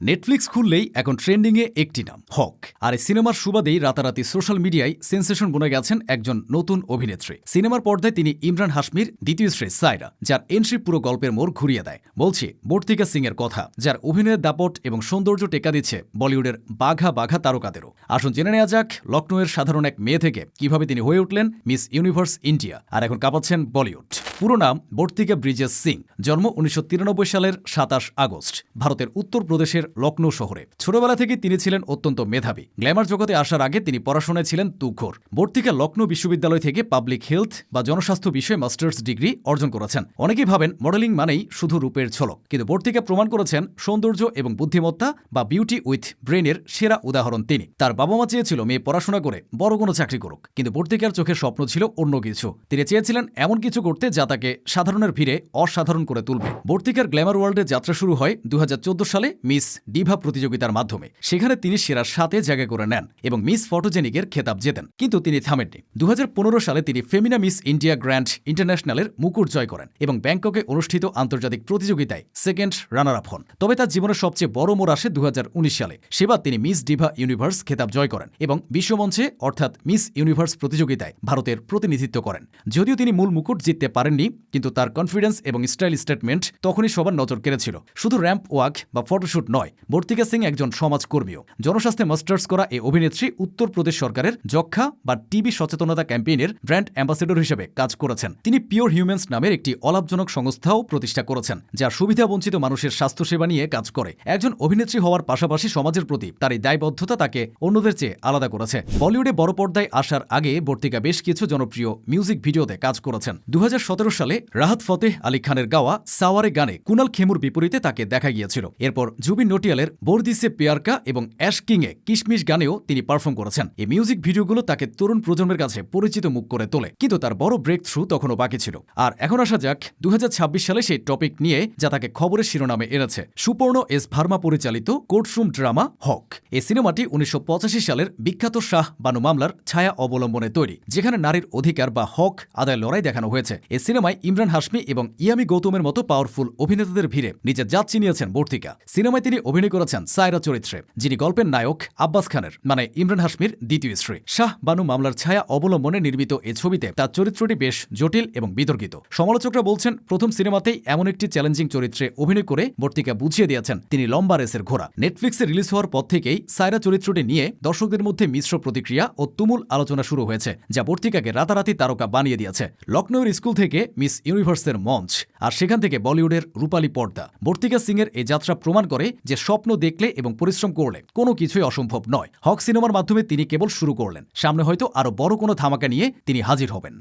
Netflix খুললেই এখন ট্রেন্ডিংয়ে একটি নাম, হক। আর এই সিনেমার সুবাদেই রাতারাতি সোশ্যাল মিডিয়ায় সেন্সেশন বনে গেছেন একজন নতুন অভিনেত্রী। সিনেমার পর্দায় তিনি ইমরান হাশমির দ্বিতীয় স্ত্রী সায়রা, যার এন্ট্রি পুরো গল্পের মোড় ঘুরিয়ে দেয়। বলছি বর্তিকা সিং এর কথা, যার অভিনয়ের দাপট এবং সৌন্দর্য টেক্কা দিচ্ছে বলিউডের বাঘা বাঘা তারকাদেরও। আসুন জেনে নেওয়া যাক লখনৌয়ের সাধারণ এক মেয়ে থেকে কিভাবে তিনি হয়ে উঠলেন মিস ইউনিভার্স ইন্ডিয়া, আর এখন কাঁপাচ্ছেন বলিউড। পুরো নাম বর্তিকা ব্রিজেস সিং। জন্ম 1993 সালের 27 আগস্ট ভারতের উত্তরপ্রদেশের লখনৌ শহরে। ছোটবেলা থেকে তিনি ছিলেন অত্যন্ত মেধাবী। গ্ল্যামার জগতে আসার আগে তিনি পড়াশোনায় ছিলেন তুখোর। বর্তিকা লখনৌ বিশ্ববিদ্যালয় থেকে পাবলিক হেলথ বা জনস্বাস্থ্য বিষয়ে মাস্টার্স ডিগ্রি অর্জন করেছেন। অনেকেই ভাবেন মডেলিং মানেই শুধু রূপের ঝলক, কিন্তু বর্তিকা প্রমাণ করেছেন সৌন্দর্য এবং বুদ্ধিমত্তা বা বিউটি উইথ ব্রেনের সেরা উদাহরণ তিনি। তার বাবা মা চেয়েছিল মেয়ে পড়াশোনা করে বড় কোনো চাকরি করুক, কিন্তু বর্তিকার চোখের স্বপ্ন ছিল অন্য কিছু। তিনি চেয়েছিলেন এমন কিছু করতে যা তাকে সাধারণের ভিড়ে অসাধারণ করে তুলবে। বর্তিকার গ্ল্যামার ওয়ার্ল্ডে যাত্রা শুরু হয় 2014 সালে মিস ডিভা প্রতিযোগিতার মাধ্যমে। সেখানে তিনি সেরা 7-এ জায়গা করে নেন এবং মিস ফটোজেনিকের খেতাব জেতেন, কিন্তু তিনি থামেননি। 2015 সালে তিনি ফেমিনা মিস ইন্ডিয়া গ্র্যান্ড ইন্টারন্যাশনালের মুকুট জয় করেন এবং ব্যাংককে অনুষ্ঠিত আন্তর্জাতিক প্রতিযোগিতায় সেকেন্ড রানার আপ হন। তবে তার জীবনের সবচেয়ে বড় মোড় আসে 2019 সালে। সেবার তিনি মিস ডিভা ইউনিভার্স খেতাব জয় করেন এবং বিশ্বমঞ্চে অর্থাৎ মিস ইউনিভার্স প্রতিযোগিতায় ভারতের প্রতিনিধিত্ব করেন। যদিও তিনি মূল মুকুট জিততে পারেননি, কিন্তু তার কনফিডেন্স এবং স্টাইল স্টেটমেন্ট তখনই সবার নজর কেড়েছিল। শুধু র্যাম্প ওয়াক বা ফটোশুট নয়, বর্তিকা সিং একজন সমাজকর্মীও। জনস্বাস্থ্যে মাস্টার্স করা এই অভিনেত্রী উত্তরপ্রদেশ সরকারের যক্ষা বা টিবি সচেতনতা ক্যাম্পেইনের ব্র্যান্ড অ্যাম্বাসেডর হিসেবে কাজ করেছেন। তিনি পিওর হিউম্যান্স নামের একটি অলাভজনক সংস্থাও প্রতিষ্ঠা করেছেন, যা সুবিধাবঞ্চিত মানুষের স্বাস্থ্যসেবা নিয়ে কাজ করে। একজন অভিনেত্রী হওয়ার পাশাপাশি সমাজের প্রতি তার এই দায়বদ্ধতা তাকে অন্যদের চেয়ে আলাদা করেছে। বলিউডে বড় পর্দায় আসার আগে বর্তিকা বেশ কিছু জনপ্রিয় মিউজিক ভিডিওতে কাজ করেছেন। 2017 সালে রাহাত ফতেহ আলী খানের গাওয়া সাওয়ারে গানে কুনাল খেমুর বিপরীতে তাকে দেখা গিয়েছিল। এরপর জুবিন নটিয়ালের বর্দিসে পিয়ারকা এবং অ্যাশ কিংয়ে কিশমিশ গানেও তিনি পারফর্ম করেছেন। এই মিউজিক ভিডিওগুলো তাকে তরুণ প্রজন্মের কাছে পরিচিত মুখ করে তোলে, কিন্তু তার বড় ব্রেক থ্রু তখনও বাকি ছিল। আর এখন আসা যাক 2026 সালে সেই টপিক নিয়ে, যা তাকে খবরের শিরোনামে এনেছে। সুপর্ণ এস ভার্মা পরিচালিত কোর্টরুম ড্রামা হক। এই সিনেমাটি 1985 সালের বিখ্যাত শাহ বানু মামলার ছায়া অবলম্বনে তৈরি, যেখানে নারীর অধিকার বা হক আদায় লড়াই দেখানো হয়েছে। এই সিনেমায় ইমরান হাশমি এবং ইয়ামি গৌতমের মতো পাওয়ারফুল অভিনেতাদের ভিড়ে নিজের জাত চিনিয়েছেন বর্তিকা। সিনেমায় তিনি অভিনয় করেছেন সায়রা চরিত্রে, যিনি গল্পের নায়ক আব্বাস খানের মানে ইমরান হাশমির দ্বিতীয় স্ত্রী। শাহ বানু মামলার ছায়া অবলম্বনে নির্মিত এই ছবিতে তার চরিত্রটি বেশ জটিল এবং বিতর্কিত। সমালোচকরা বলছেন প্রথম সিনেমাতেই এমন একটি চ্যালেঞ্জিং চরিত্রে অভিনয় করে বর্তিকা বুঝিয়ে দিয়েছেন তিনি লম্বা রেসের ঘোড়া। নেটফ্লিক্সে রিলিজ হওয়ার পর থেকেই সায়রা চরিত্রটি নিয়ে দর্শকদের মধ্যে মিশ্র প্রতিক্রিয়া ও তুমুল আলোচনা শুরু হয়েছে, যা বর্তিকাকে রাতারাতি তারকা বানিয়ে দিয়েছে। লখনৌর স্কুল থেকে মিস ইউনিভার্সের মঞ্চ, আর সেখান থেকে বলিউডের রূপালী পর্দা। বর্তিকা সিং এর এই যাত্রা প্রমাণ করে যে স্বপ্ন দেখলে এবং পরিশ্রম করলে কোনো কিছুই অসম্ভব নয়। হক সিনেমার মাধ্যমে তিনি কেবল শুরু করলেন, সামনে হয়তো আরো বড় কোনো ধামাকা নিয়ে তিনি হাজির হবেন।